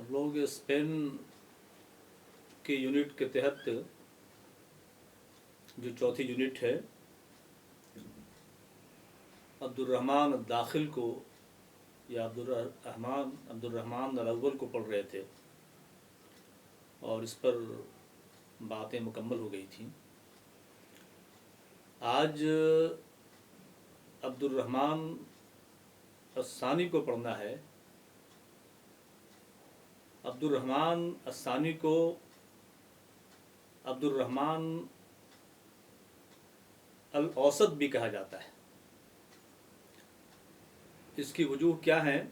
हम लोग स्पेन की यूनिट के तहत जो चौथी यूनिट है अब्दुर्रहमान दाखिल को या अब्दुर्रहमान अल-अव्वल को पढ़ रहे थे और इस पर बातें मुकम्मल हो गई थी। आज अब्दुर्रहमान अस्सानी को पढ़ना है। अब्दुर्रहमान अस्सानी को अब्दुर्रहमान अल-औसत भी कहा जाता है। इसकी वजूह क्या है,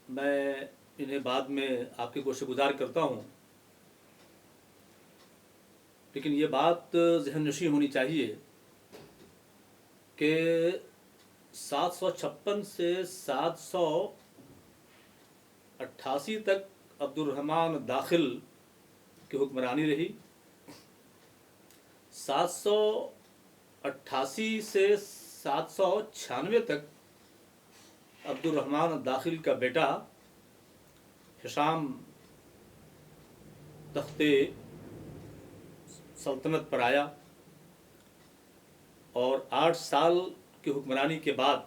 मैं इन्हें बाद में आपके गोशेगुजार करता हूँ, लेकिन ये बात ज़हन नशी होनी चाहिए कि 756 से 788 तक अब्दुर्रहमान दाखिल की हुक्मरानी रही। 788 से 796 तक अब्दुर्रहमान दाखिल का बेटा हिशाम तख्ते सल्तनत पर आया और 8 साल की हुक्मरानी के बाद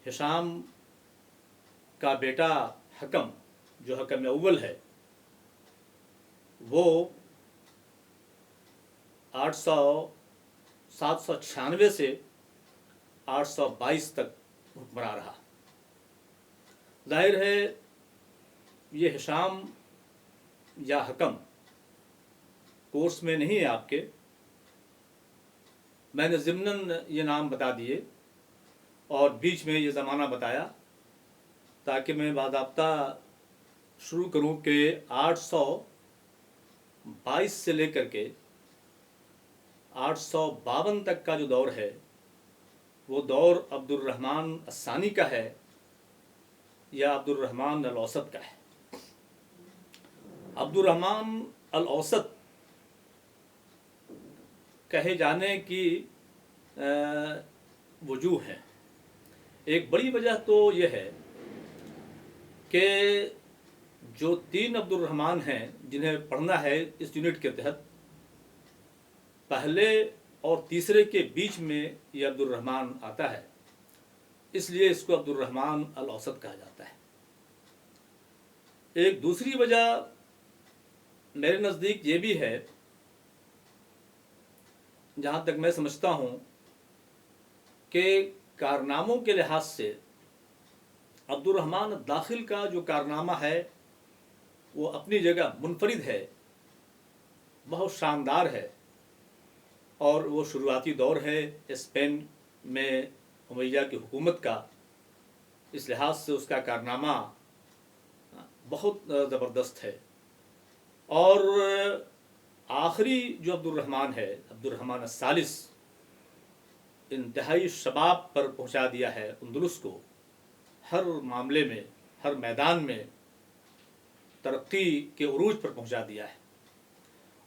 हिशाम का बेटा हकम, जो हकम अव्वल है, वो 796 से 822 तक हुक्मरान रहा। जाहिर है ये हिशाम या हकम कोर्स में नहीं है आपके, मैंने ज़िम्नन ये नाम बता दिए और बीच में ये ज़माना बताया ताकि मैं बाज़ाब्ता शुरू करूं कि 822 से लेकर के 852 तक का जो दौर है वो दौर अब्दुर्रहमान अस्सानी का है या अब्दुर्रहमान अल-औसत का है। अब्दुर्रहमान अल-औसत कहे जाने की वजूह है। एक बड़ी वजह तो ये है कि जो 3 अब्दुर्रहमान हैं जिन्हें पढ़ना है इस यूनिट के तहत, पहले और तीसरे के बीच में ये अब्दुर्रहमान आता है, इसलिए इसको अब्दुर्रहमान अल-औसत कहा जाता है। एक दूसरी वजह मेरे नज़दीक ये भी है, जहाँ तक मैं समझता हूँ, कि कारनामों के लिहाज से अब्दुर्रहमान दाखिल का जो कारनामा है वो अपनी जगह मुनफरिद है, बहुत शानदार है और वो शुरुआती दौर है स्पेन में उमैया की हुकूमत का। इस लिहाज से उसका कारनामा बहुत ज़बरदस्त है। और आखिरी जो अब्दुर्रहमान है, अब्दुर्रहमान अस्सालिस, इंतहाई शबाब पर पहुंचा दिया है अंदलुस को, हर मामले में, हर मैदान में तरक्की के उरूज पर पहुंचा दिया है।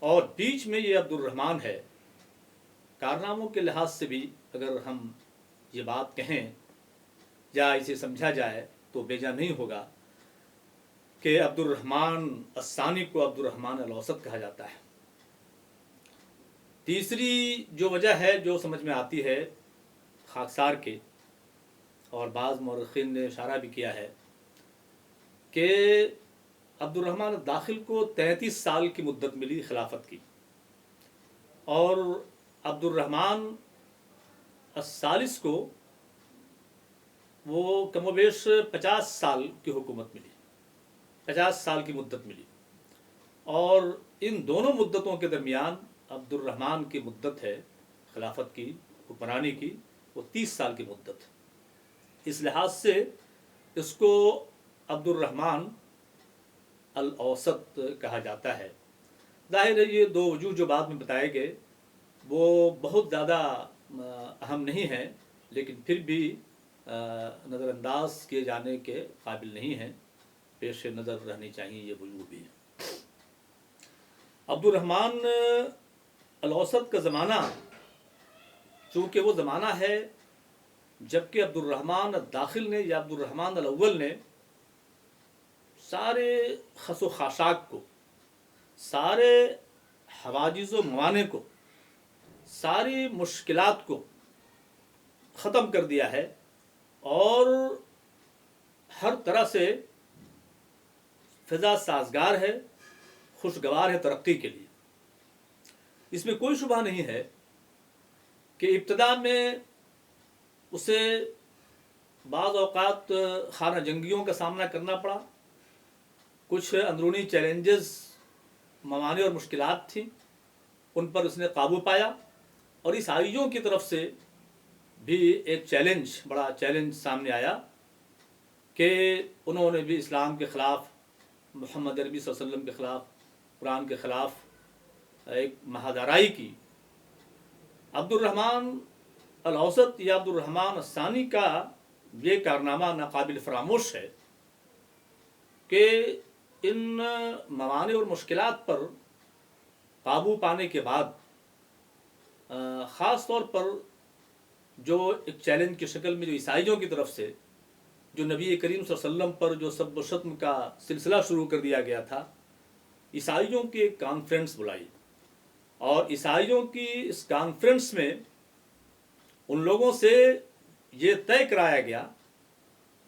और बीच में ये अब्दुर्रहमान है, कारनामों के लिहाज से भी अगर हम ये बात कहें या इसे समझा जाए तो बेजा नहीं होगा कि अब्दुर्रहमान अस्सानी को अब्दुर्रहमान अल-औसत कहा जाता है। तीसरी जो वजह है जो समझ में आती है खाकसार के, और बाज़ मौरख़ीन ने इशारा भी किया है कि अब्दुर्रहमान दाखिल को 33 साल की मुद्दत मिली खिलाफत की और अब्दुर्रहमान अस्सालिस को वो कमोबेश 50 साल की हुकूमत मिली, 50 साल की मुद्दत मिली। और इन दोनों मुद्दतों के दरमियान अब्दुर्रहमान की मुद्दत है खिलाफत की, हुक्मरानी की, वो 30 साल की मुद्दत। इस लिहाज से इसको अब्दुर्रहमान अल-औसत कहा जाता है। जाहिर है ये दो वजूह जो बाद में बताए गए वो बहुत ज़्यादा अहम नहीं है, लेकिन फिर भी नज़रअंदाज किए जाने के काबिल नहीं है, पेश नज़र रहनी चाहिए ये वजूह भी है। अब्दुर्रहमान अल-औसत का ज़माना चूँकि वो ज़माना है जबकि अब्दुर्रहमान दाखिल ने या अब्दुर्रहमान अल-अव्वल ने سارے خس و خاشاک کو، سارے حواجز و موانع کو، ساری مشکلات کو ختم کر دیا ہے اور ہر طرح سے فضا سازگار ہے، خوشگوار ہے ترقی کے لیے۔ اس میں کوئی شبہ نہیں ہے کہ ابتدا میں اسے بعض اوقات خانہ جنگیوں کا سامنا کرنا پڑا، کچھ اندرونی چیلنجز، موانع اور مشکلات تھیں، ان پر اس نے قابو پایا، اور عیسائیوں کی طرف سے بھی ایک چیلنج، بڑا چیلنج سامنے آیا کہ انہوں نے بھی اسلام کے خلاف، محمد عربی صلی اللہ علیہ وسلم کے خلاف، قرآن کے خلاف ایک مہادارائی کی۔ عبد الرحمن الاوسط یا عبد الرحمن الثانی کا یہ کارنامہ ناقابل فراموش ہے کہ ان موانع اور مشکلات پر قابو پانے کے بعد خاص طور پر جو ایک چیلنج کی شکل میں جو عیسائیوں کی طرف سے جو نبی کریم صلی اللہ علیہ وسلم پر جو سب و شتم کا سلسلہ شروع کر دیا گیا تھا، عیسائیوں کی ایک کانفرنس بلائی، اور عیسائیوں کی اس کانفرنس میں ان لوگوں سے یہ طے کرایا گیا،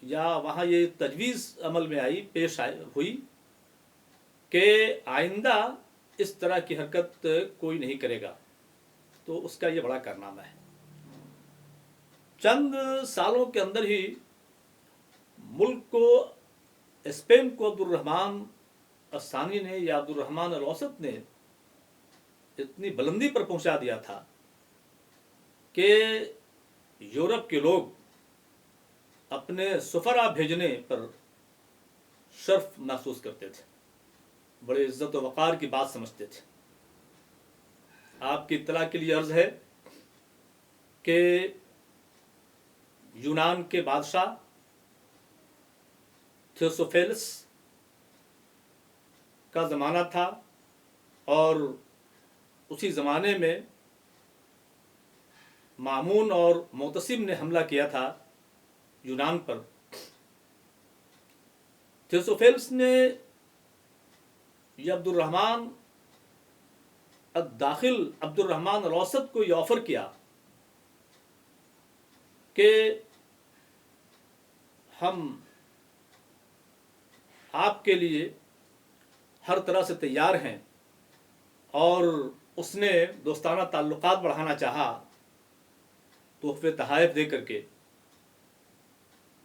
یا وہاں یہ تجویز عمل میں آئی، پیش ہوئی کہ آئندہ اس طرح کی حرکت کوئی نہیں کرے گا۔ تو اس کا یہ بڑا کارنامہ ہے۔ چند سالوں کے اندر ہی ملک کو، اسپین کو عبد الرحمن الثانی نے یا عبد الرحمن الاوسط نے اتنی بلندی پر پہنچا دیا تھا کہ یورپ کے لوگ اپنے سفراء بھیجنے پر شرف محسوس کرتے تھے، بڑے عزت و وقار کی بات سمجھتے تھے۔ آپ کی اطلاع کے لیے عرض ہے کہ یونان کے بادشاہ تھیوسوفیلس کا زمانہ تھا، اور اسی زمانے میں مامون اور معتصم نے حملہ کیا تھا یونان پر۔ تھیوسوفیلس نے یہ عبد الرحمن الداخل عبد الرحمن الاوسط کو یہ آفر کیا کہ ہم آپ کے لیے ہر طرح سے تیار ہیں، اور اس نے دوستانہ تعلقات بڑھانا چاہا تحفے تحائف دے کر کے۔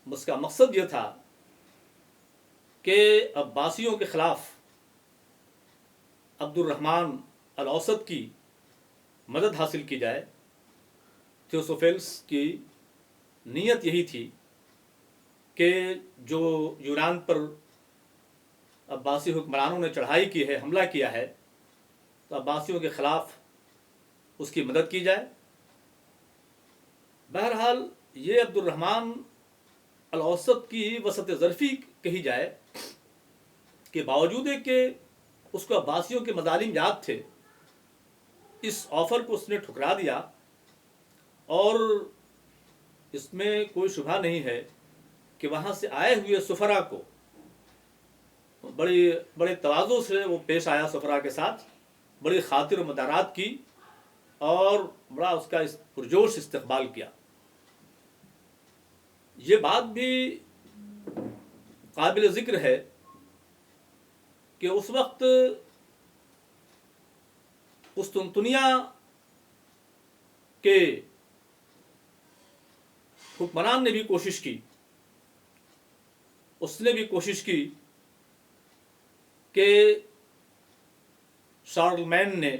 اس کا مقصد یہ تھا کہ عباسیوں کے خلاف عبد الرحمن الاوسط کی مدد حاصل کی جائے۔ تھیوسوفیلس کی نیت یہی تھی کہ جو یونان پر عباسی حکمرانوں نے چڑھائی کی ہے، حملہ کیا ہے، تو عباسیوں کے خلاف اس کی مدد کی جائے۔ بہرحال یہ عبد الرحمن الاوسط کی وسعت ظرفی کہی جائے کہ باوجود کہ اس کو عباسیوں کے مظالم یاد تھے، اس آفر کو اس نے ٹھکرا دیا، اور اس میں کوئی شبہ نہیں ہے کہ وہاں سے آئے ہوئے سفراء کو بڑے تواضع سے وہ پیش آیا، سفراء کے ساتھ بڑی خاطر و مدارات کی، اور بڑا اس کا پرجوش استقبال کیا۔ یہ بات بھی قابل ذکر ہے کہ اس وقت قسطنطنیہ کے حکمران نے بھی کوشش کی، اس نے بھی کوشش کی کہ شارلمین نے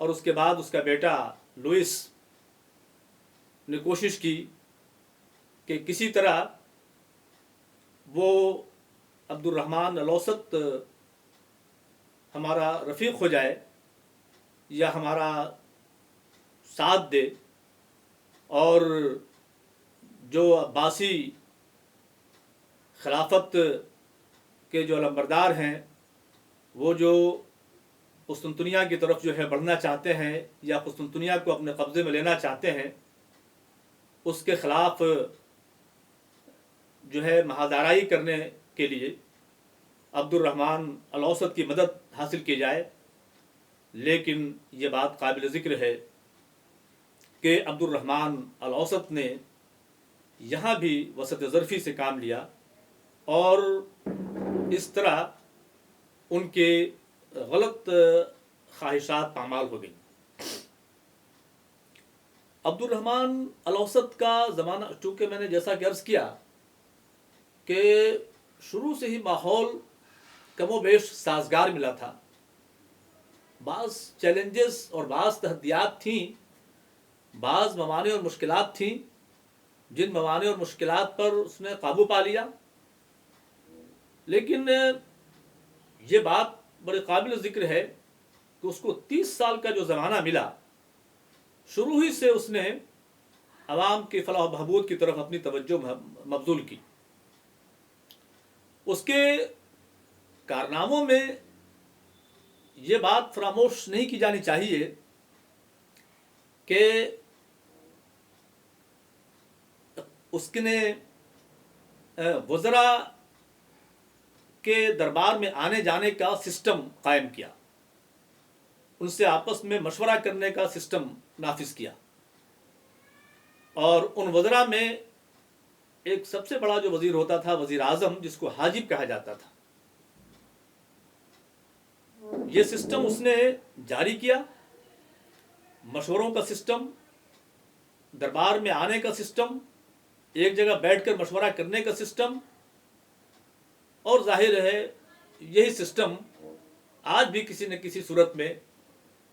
اور اس کے بعد اس کا بیٹا لوئس نے کوشش کی کہ کسی طرح وہ عبد الرحمن الاوسط ہمارا رفیق ہو جائے یا ہمارا ساتھ دے، اور جو عباسی خلافت کے جو علمبردار ہیں، وہ جو قسطنطنیہ کی طرف جو ہے بڑھنا چاہتے ہیں یا قسطنطنیہ کو اپنے قبضے میں لینا چاہتے ہیں، اس کے خلاف جو ہے مہادارائی کرنے کے لیے अब्दुर्रहमान अल-औसत की मदद हासिल की जाए, लेकिन ये बात काबिल ज़िक्र है कि अब्दुर्रहमान अल-औसत ने यहाँ भी वसत ज़रफ़ी से काम लिया और इस तरह उनके गलत ख्वाहिशात पामाल हो गई। अब्दुर्रहमान अल-औसत का ज़माना, चूँकि मैंने जैसा कि अर्ज़ किया कि शुरू से ही माहौल कमोबेश साजगार मिला था। बाज़ चैलेंजेस और बाज़ तहदियात थीं, बाज़ मवाने और मुश्किलात थीं, जिन मवाने और मुश्किलात पर उसने काबू पा लिया। लेकिन ये बात बड़े काबिल ज़िक्र है कि उसको 30 साल का जो ज़माना मिला, शुरू ही से उसने अवाम के फलाह व बहबूद की तरफ अपनी तवज्जो मबज़ूल की। उसके कारनामों में ये बात फरामोश नहीं की जानी चाहिए कि उसने वज़रा के दरबार में आने जाने का सिस्टम कायम किया, उनसे आपस में मशवरा करने का सिस्टम नाफिज किया, और उन वज़रा में एक सबसे बड़ा जो वज़ीर होता था, वज़ीर आज़म, जिसको हाजिब कहा जाता था, ये सिस्टम उसने जारी किया। मशवरों का सिस्टम, दरबार में आने का सिस्टम, एक जगह बैठकर मशवरा करने का सिस्टम, और जाहिर है यही सिस्टम आज भी किसी न किसी सूरत में,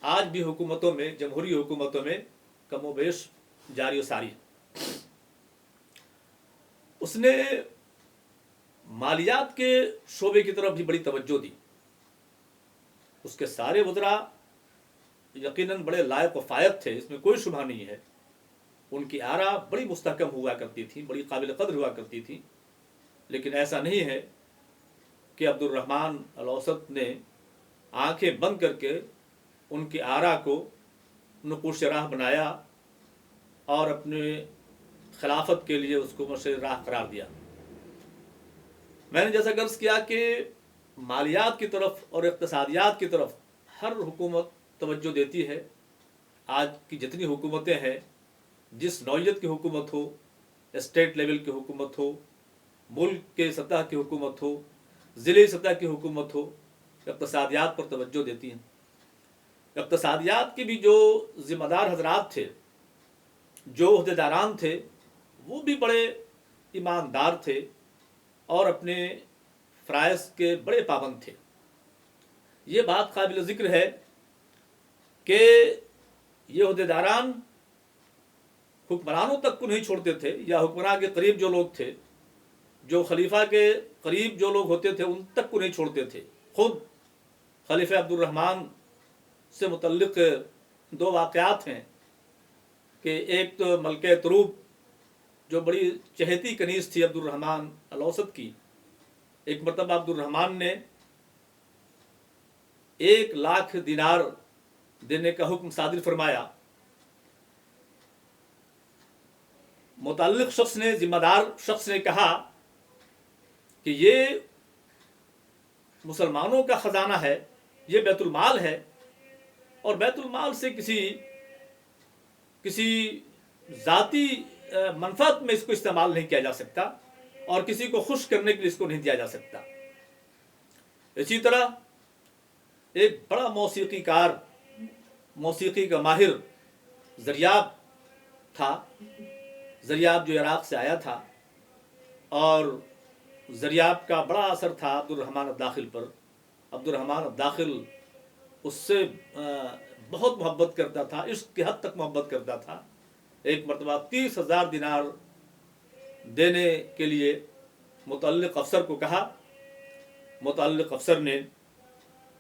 आज भी हुकूमतों में, जमहूरी हुकूमतों में कमोबेश जारी व सारी है। उसने मालियात के शोबे की तरफ भी बड़ी तवज्जो दी। उसके सारे वज़रा यकीनन बड़े लायक व फायक थे, इसमें कोई शुबहा नहीं है। उनकी आरा बड़ी मुस्तहकम हुआ करती थी, बड़ी काबिल कद्र हुआ करती थी। लेकिन ऐसा नहीं है कि अब्दुर्रहमान अल-औसत ने आंखें बंद करके उनकी आरा को नुकूश राह बनाया और अपने खिलाफत के लिए उसको मशर राह करार दिया। मैंने जैसा गर्ज किया कि मालियात की तरफ और इक़्तिसादियात की तरफ हर हुकूमत तवज्जो देती है। आज की जितनी हुकूमतें हैं, जिस नौइयत की हुकूमत हो, स्टेट लेवल की हुकूमत हो, मुल्क के सतह की हुकूमत हो, ज़िले सतह की हुकूमत हो, इक़्तिसादियात पर तवज्जो देती हैं। इक़्तिसादियात के भी जो ज़िम्मेदार हज़रात थे, जो ओहदेदारान थे, वो भी बड़े ईमानदार थे और अपने फ़राइज़ के बड़े पाबंद थे। ये बात काबिल ज़िक्र है कि ये ओहदेदारान हुक्मरानों तक को नहीं छोड़ते थे, या हुक्मरान के करीब जो लोग थे, जो खलीफा के करीब जो लोग होते थे, उन तक को नहीं छोड़ते थे। खुद खलीफा अब्दुर्रहमान से मुतल्लिक़ दो वाक़यात हैं कि एक तो मलके तुरूब, जो बड़ी चहेती कनीज़ थी अब्दुर्रहमान अल-औसत की, एक मरतबा अब्दुर्रहमान ने 1 लाख दिनार देने का हुक्म सादिर फरमाया। मुतल्लिक़ शख्स ने, जिम्मेदार शख्स ने कहा कि ये मुसलमानों का ख़जाना है, ये बैतुल माल है, और बैतुल माल से किसी ज़ाती मनफ़ात में इसको इस्तेमाल नहीं किया जा सकता, और किसी को खुश करने के लिए इसको नहीं दिया जा सकता। इसी तरह एक बड़ा मौसीक़ीकार, मौसीक़ी का माहिर ज़रियाब था। ज़रियाब जो इराक़ से आया था, और ज़रियाब का बड़ा असर था अब्दुर्रहमान अद-दाखिल पर। अब्दुर्रहमान अद-दाखिल उससे बहुत मोहब्बत करता था, इश्क़ की हद तक मोहब्बत करता था। एक मरतबा 30,000 दिनार देने के लिए मुतल्लिक़ अफ़सर को कहा। मुतल्लिक़ अफ़सर ने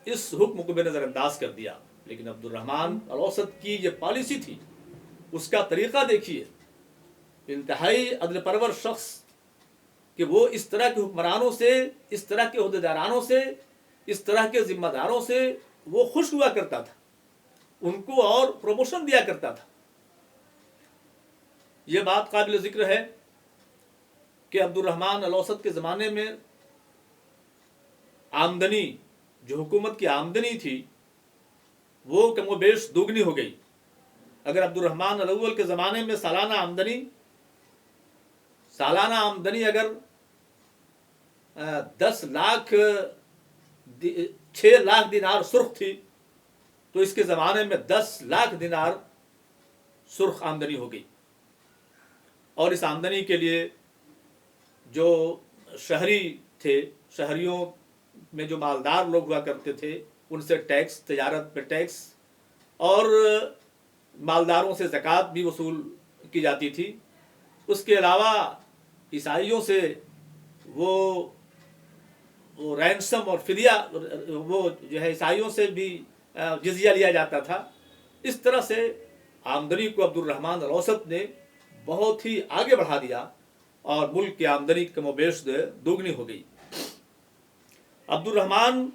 इस हुक्म को बेनज़रअंदाज कर दिया। लेकिन अब्दुर्रहमान अल-औसत की ये पॉलिसी थी, उसका तरीक़ा देखिए, इंतहाई अदल परवर शख्स, कि वो इस तरह के हुक्मरानों से, इस तरह के ओहदेदारानों से, इस तरह के ज़िम्मेदारों से वो खुश हुआ करता था, उनको और प्रमोशन दिया करता था। ये बात काबिल ज़िक्र है कि अब्दुर्रहमान अल-औसत के ज़माने में आमदनी, जो हुकूमत की आमदनी थी वो कम व बेश दोगुनी हो गई। अगर अब्दुर्रहमान अल-अव्वल के ज़माने में सालाना आमदनी अगर 10 लाख 6 लाख दिनार सुर्ख थी, तो इसके ज़माने में 10 लाख दिनार सुर्ख आमदनी हो गई। और इस आमदनी के लिए जो शहरी थे, शहरियों में जो मालदार लोग हुआ करते थे, उनसे टैक्स, तजारत पे टैक्स और मालदारों से ज़कात भी वसूल की जाती थी। उसके अलावा ईसाइयों से वो रैंसम और फिदिया, वो जो है ईसाइयों से भी जिज़िया लिया जाता था। इस तरह से आमदनी को अब्दुर्रहमान अल-औसत ने बहुत ही आगे बढ़ा दिया और मुल्क की आमदनी कमोबेश दोगुनी हो गई। अब्दुर्रहमान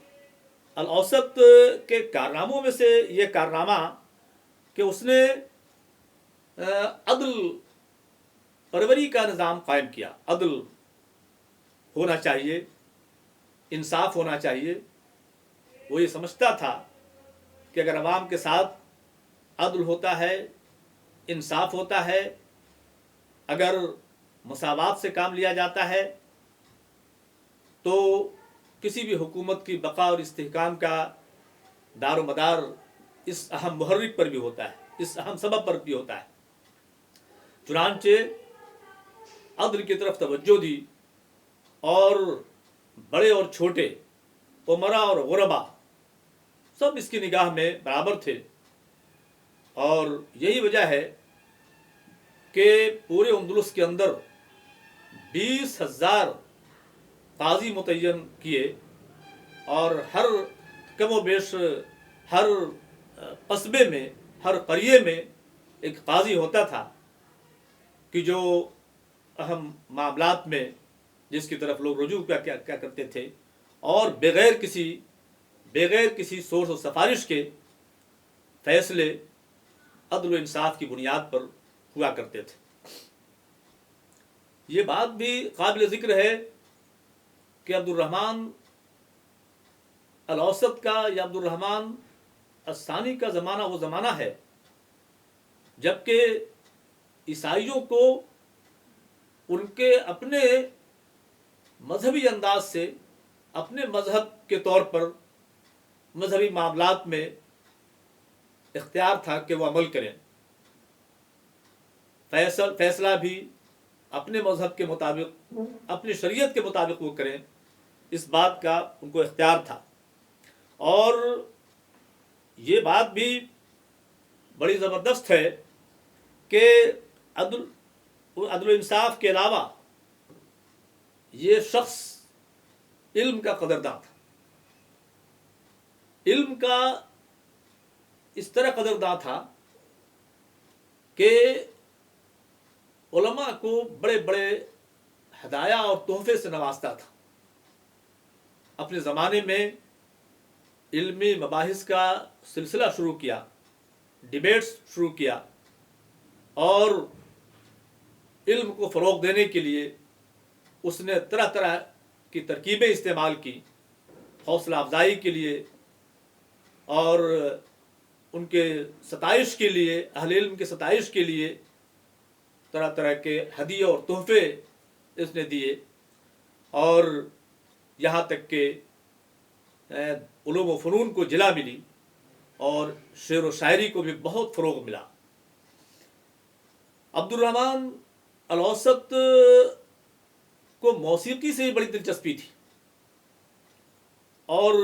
अल-औसत के कारनामों में से ये कारनामा कि उसने अदल परवरी का निज़ाम कायम किया। अदल होना चाहिए, इंसाफ होना चाहिए। वो ये समझता था कि अगर अवाम के साथ अदल होता है, इंसाफ होता है, अगर मसावात से काम लिया जाता है, तो किसी भी हुकूमत की बका और इस्तेहकाम का दारो मदार इस अहम मुहर्रिक पर भी होता है, इस अहम सबब पर भी होता है। चुनांचे अदल की तरफ तवज्जो दी और बड़े और छोटे, उमरा और गुरबा सब इसकी निगाह में बराबर थे। और यही वजह है कि पूरे अंदलुस के अंदर 20,000 काजी मुतय्यन किए और हर कमो बेश हर कस्बे में, हर करिए में एक काजी होता था कि जो अहम मामलात में जिसकी तरफ लोग रुजू क्या करते थे और बगैर किसी सोर्स और सिफारिश के फैसले अदल व इंसाफ की बुनियाद पर हुआ करते थे। ये बात भी काबिल ज़िक्र है कि अब्दुर्रहमान अल-औसत का या अब्दुर्रहमान अस्सानी का ज़माना वो ज़माना है जबकि ईसाइयों को उनके अपने मजहबी अंदाज से, अपने मजहब के तौर पर मजहबी मामलात में इख्तियार था कि वो अमल करें, फैसला भी अपने मजहब के मुताबिक, अपनी शरीयत के मुताबिक वो करें, इस बात का उनको इख्तियार था। और ये बात भी बड़ी ज़बरदस्त है कि अदल इंसाफ के अलावा ये शख्स इल्म का कदरदान था। इल्म का इस तरह कदरदान था कि उलमा को बड़े बड़े हदाया और तोहफे से नवाजता था। अपने ज़माने में इल्मी मबाहिस का सिलसिला शुरू किया, डिबेट्स शुरू किया और इल्म को फ़रोग़ देने के लिए उसने तरह तरह की तरकीबें इस्तेमाल की, हौसला अफजाई के लिए और उनके सताइश के लिए, अहले इल्म के सताइश के लिए तरह तरह के हदिये और तोहफे इसने दिए। और यहाँ तक के उलूम व फ़नून को जिला मिली और शेर व शायरी को भी बहुत फ़रोग़ मिला। अब्दुर्रहमान अल-औसत को मौसीकी से बड़ी दिलचस्पी थी और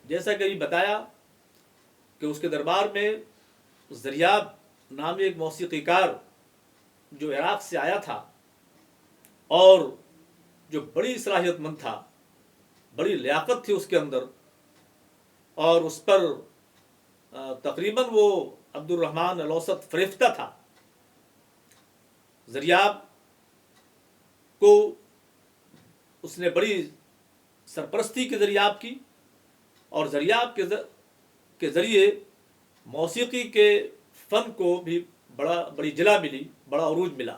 जैसा कि बताया कि उसके दरबार में ज़रियाब नामी एक मौसीकीकार जो इराक़ से आया था और जो बड़ी सलाहियतमंद था, बड़ी लियाकत थी उसके अंदर, और उस पर तकरीबन वो अब्दुर्रहमान अल-औसत फरेफ्ता था। ज़रियाब को उसने बड़ी सरपरस्ती की ज़रियाब की और ज़रियाब के ज़रिए मौसीकी के फ़न को भी बड़ी जिला मिली, बड़ा उरूज मिला।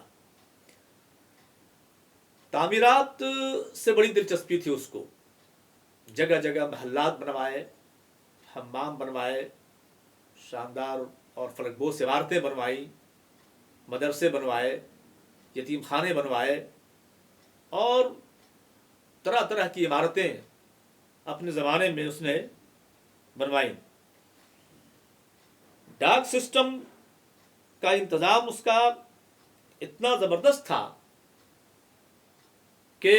तामीरात से बड़ी दिलचस्पी थी उसको। جگہ جگہ محلات بنوائے، حمام بنوائے، شاندار اور فلک بوس عمارتیں بنوائیں، مدرسے بنوائے، یتیم خانے بنوائے، اور طرح طرح کی عمارتیں اپنے زمانے میں اس نے بنوائیں۔ ڈاک سسٹم کا انتظام اس کا اتنا زبردست تھا کہ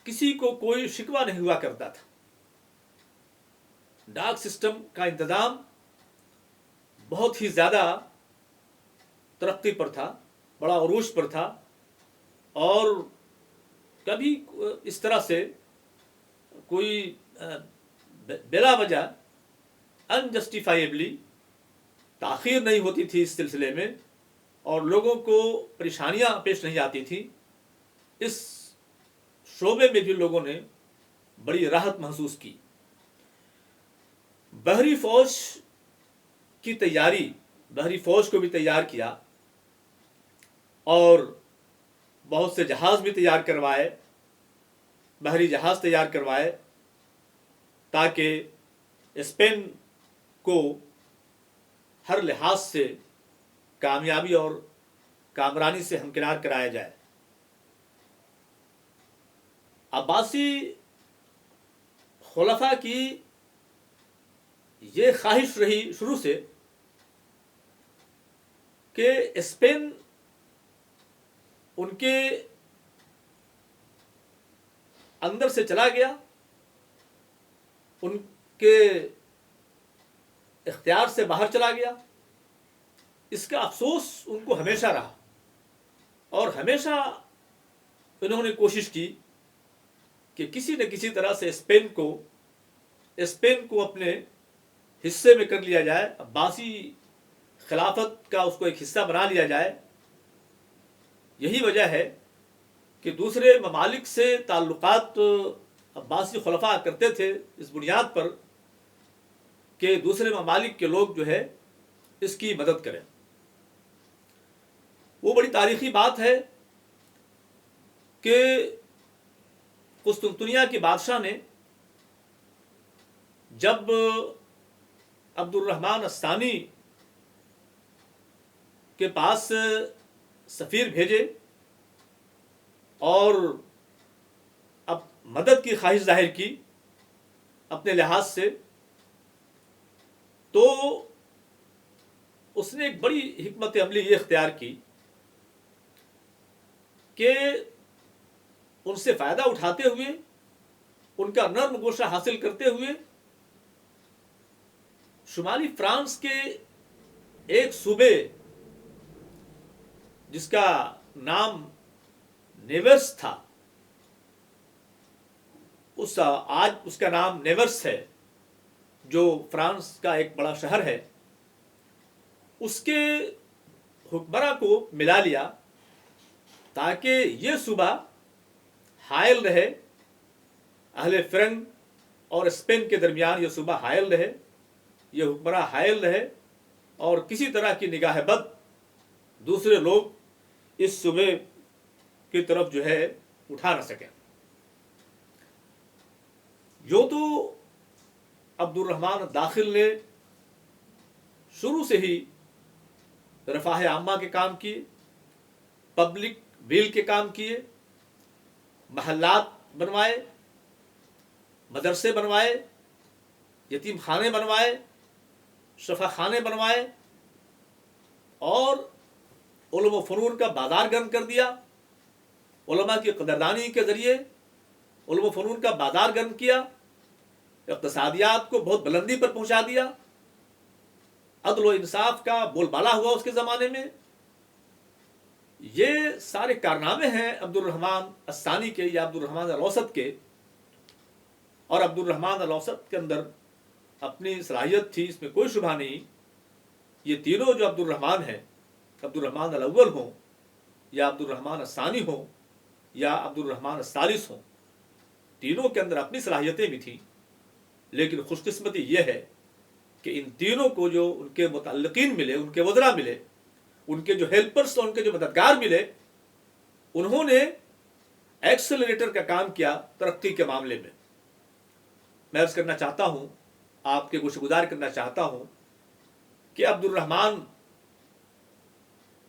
کسی کو کوئی شکوہ نہیں ہوا کرتا تھا۔ ڈاک سسٹم کا انتظام بہت ہی زیادہ ترقی پر تھا، بڑا عروج پر تھا، اور کبھی اس طرح سے کوئی بلا وجہ انجسٹیفائیبلی تاخیر نہیں ہوتی تھی اس سلسلے میں، اور لوگوں کو پریشانیاں پیش نہیں آتی تھیں۔ اس شعبے میں بھی لوگوں نے بڑی راحت محسوس کی۔ بحری فوج کی تیاری، بحری فوج کو بھی تیار کیا، اور بہت سے جہاز بھی تیار کروائے، بحری جہاز تیار کروائے، تاکہ اسپین کو ہر لحاظ سے کامیابی اور کامرانی سے ہمکنار کرایا جائے۔ عباسی خلفاء کی یہ خواہش رہی شروع سے کہ اسپین ان کے اندر سے چلا گیا، ان کے اختیار سے باہر چلا گیا۔ اس کا افسوس ان کو ہمیشہ رہا، اور ہمیشہ انہوں نے کوشش کی کہ کسی نہ کسی طرح سے اسپین کو اپنے حصے میں کر لیا جائے، عباسی خلافت کا اس کو ایک حصہ بنا لیا جائے۔ یہی وجہ ہے کہ دوسرے ممالک سے تعلقات عباسی خلفاء کرتے تھے اس بنیاد پر کہ دوسرے ممالک کے لوگ جو ہے اس کی مدد کریں۔ وہ بڑی تاریخی بات ہے کہ قسطنطنیہ کے بادشاہ نے جب عبد الرحمن الثانی کے پاس سفیر بھیجے اور اب مدد کی خواہش ظاہر کی اپنے لحاظ سے، تو اس نے ایک بڑی حکمت عملی یہ اختیار کی کہ ان سے فائدہ اٹھاتے ہوئے، ان کا نرم گوشہ حاصل کرتے ہوئے، شمالی فرانس کے ایک صوبے جس کا نام نیورس تھا، آج اس کا نام نیورس ہے، جو فرانس کا ایک بڑا شہر ہے، اس کے حکمراں کو ملا لیا تاکہ یہ صوبہ حائل رہے، اہل فرنگ اور اسپین کے درمیان یہ صوبہ حائل رہے، یہ حکمراں حائل رہے، اور کسی طرح کی نگاہ بد دوسرے لوگ اس صوبے کی طرف جو ہے اٹھا نہ سکیں۔ جو تو عبد الرحمن داخل نے شروع سے ہی رفاہ عامہ کے کام کیے، پبلک ویل کے کام کیے، محلات بنوائے، مدرسے بنوائے، یتیم خانے بنوائے، شفا خانے بنوائے، اور علم و فنون کا بازار گرم کر دیا۔ علماء کی قدردانی کے ذریعے علم و فنون کا بازار گرم کیا، اقتصادیات کو بہت بلندی پر پہنچا دیا، عدل و انصاف کا بول بالا ہوا اس کے زمانے میں۔ یہ سارے کارنامے ہیں عبد الرحمن الثانی کے یا عبد الرحمن الاوسط کے، اور عبد الرحمن الاوسط کے اندر اپنی صلاحیت تھی، اس میں کوئی شبہ نہیں۔ یہ تینوں جو عبد الرحمن ہیں، عبد الرحمن الاول ہوں یا عبد الرحمن الثانی ہوں یا عبد الرحمن الثالث ہوں، تینوں کے اندر اپنی صلاحیتیں بھی تھیں، لیکن خوش قسمتی یہ ہے کہ ان تینوں کو جو ان کے متعلقین ملے، ان کے وزراء ملے، ان کے جو ہیلپرس اور ان کے جو مددگار ملے، انہوں نے ایکسلریٹر کا کام کیا ترقی کے معاملے میں. میں عرض کرنا چاہتا ہوں، آپ کے گوش گزار کرنا چاہتا ہوں کہ عبد الرحمن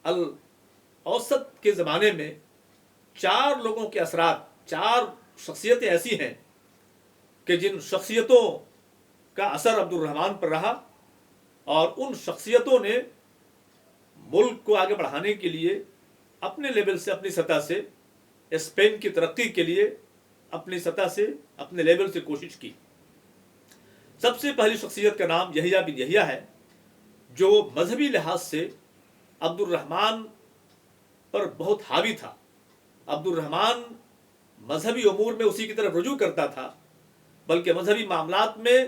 الاوسط کے زمانے میں 4 لوگوں کے اثرات، 4 شخصیتیں ایسی ہیں کہ جن شخصیتوں کا اثر عبد الرحمن پر رہا، اور ان شخصیتوں نے ملک کو آگے بڑھانے کے لیے اپنے لیول سے، اپنی سطح سے، اسپین کی ترقی کے لیے اپنی سطح سے، اپنے لیول سے کوشش کی. سب سے پہلی شخصیت کا نام یحییٰ بن یحییٰ ہے، جو مذہبی لحاظ سے عبد الرحمن پر بہت حاوی تھا. عبد الرحمن مذہبی امور میں اسی کی طرف رجوع کرتا تھا، بلکہ مذہبی معاملات میں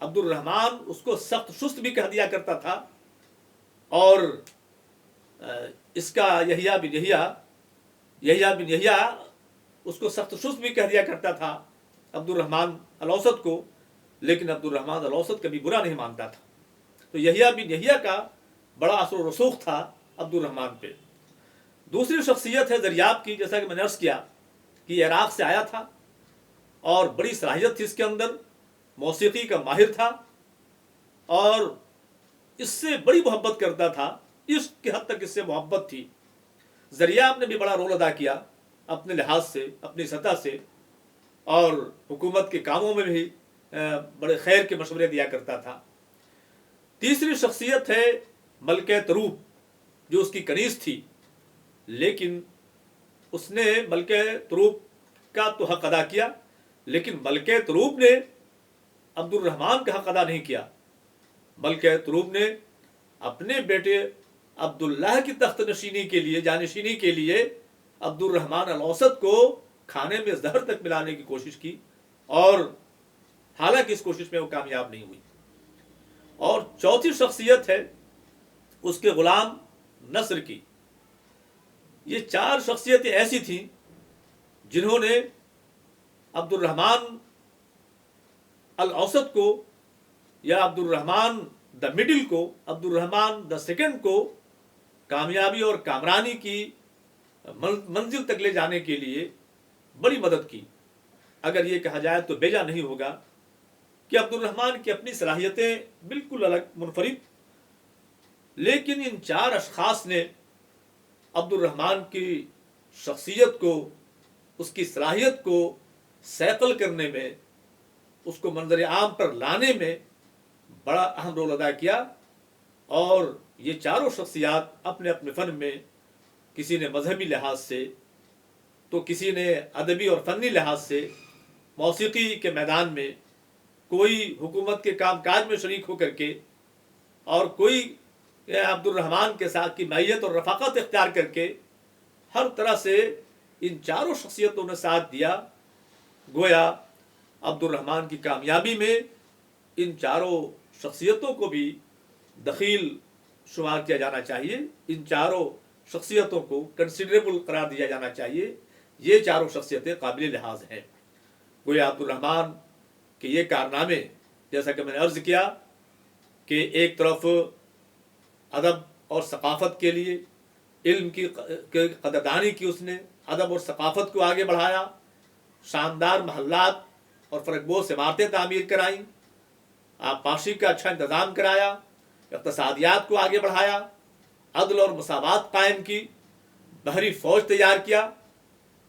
عبد الرحمن اس کو سخت سست بھی کہہ دیا کرتا تھا. اور اس کا یحییٰ بن یحییٰ اس کو سخت سست بھی کہہ دیا کرتا تھا عبد الرحمن الاوسط کو، لیکن عبد الرحمن الاوسط کبھی برا نہیں مانتا تھا. تو یحییٰ بن یحییٰ کا بڑا اثر و رسوخ تھا عبد الرحمن پہ. دوسری شخصیت ہے زریاب کی. جیسا کہ میں نے عرض کیا کہ یہ عراق سے آیا تھا اور بڑی صلاحیت تھی اس کے اندر، موسیقی کا ماہر تھا اور اس سے بڑی محبت کرتا تھا، عشق کی حد تک اس سے محبت تھی. زریاب نے بھی بڑا رول ادا کیا اپنے لحاظ سے، اپنی سطح سے، اور حکومت کے کاموں میں بھی بڑے خیر کے مشورے دیا کرتا تھا. تیسری شخصیت ہے ملکہ تروب، جو اس کی کنیز تھی، لیکن اس نے ملکہ تروب کا تو حق ادا کیا، لیکن ملکہ تروب نے عبد الرحمن کا حق ادا نہیں کیا. ملکہ تروب نے اپنے بیٹے عبداللہ کی تخت نشینی کے لیے، جانشینی کے لیے عبد الرحمن الاوسط کو کھانے میں زہر تک ملانے کی کوشش کی، اور حالانکہ اس کوشش میں وہ کامیاب نہیں ہوئی. اور چوتھی شخصیت ہے اس کے غلام نصر کی. یہ 4 شخصیتیں ایسی تھیں جنہوں نے عبد الرحمن الاوسط کو، یا عبد الرحمن دا مڈل کو، عبد الرحمن دا سیکنڈ کو کامیابی اور کامرانی کی منزل تک لے جانے کے لیے بڑی مدد کی. اگر یہ کہا جائے تو بیجا نہیں ہوگا کہ عبد الرحمن کی اپنی صلاحیتیں بالکل الگ، منفرد، لیکن ان 4 اشخاص نے عبد الرحمن کی شخصیت کو، اس کی صلاحیت کو سیقل کرنے میں، اس کو منظر عام پر لانے میں بڑا اہم رول ادا کیا. اور یہ 4 شخصیات اپنے اپنے فن میں، کسی نے مذہبی لحاظ سے، تو کسی نے ادبی اور فنی لحاظ سے، موسیقی کے میدان میں، کوئی حکومت کے کام کاج میں شریک ہو کر کے، اور کوئی عبد الرحمن کے ساتھ کی معیت اور رفاقت اختیار کر کے، ہر طرح سے ان 4 شخصیتوں نے ساتھ دیا. گویا عبد الرحمن کی کامیابی میں ان 4 شخصیتوں کو بھی دخیل شمار کیا جانا چاہیے، ان 4 شخصیتوں کو کنسیڈریبل قرار دیا جانا چاہیے. یہ 4 شخصیتیں قابل لحاظ ہیں. گویا عبد الرحمن کے یہ کارنامے، جیسا کہ میں نے عرض کیا کہ ایک طرف ادب اور ثقافت کے لیے علم کی قدردانی کی، اس نے ادب اور ثقافت کو آگے بڑھایا، شاندار محلات اور فروغ عمارتیں تعمیر کرائیں، آبپاشی کا اچھا انتظام کرایا، اقتصادیات کو آگے بڑھایا، عدل اور مساوات قائم کی، بحری فوج تیار کیا،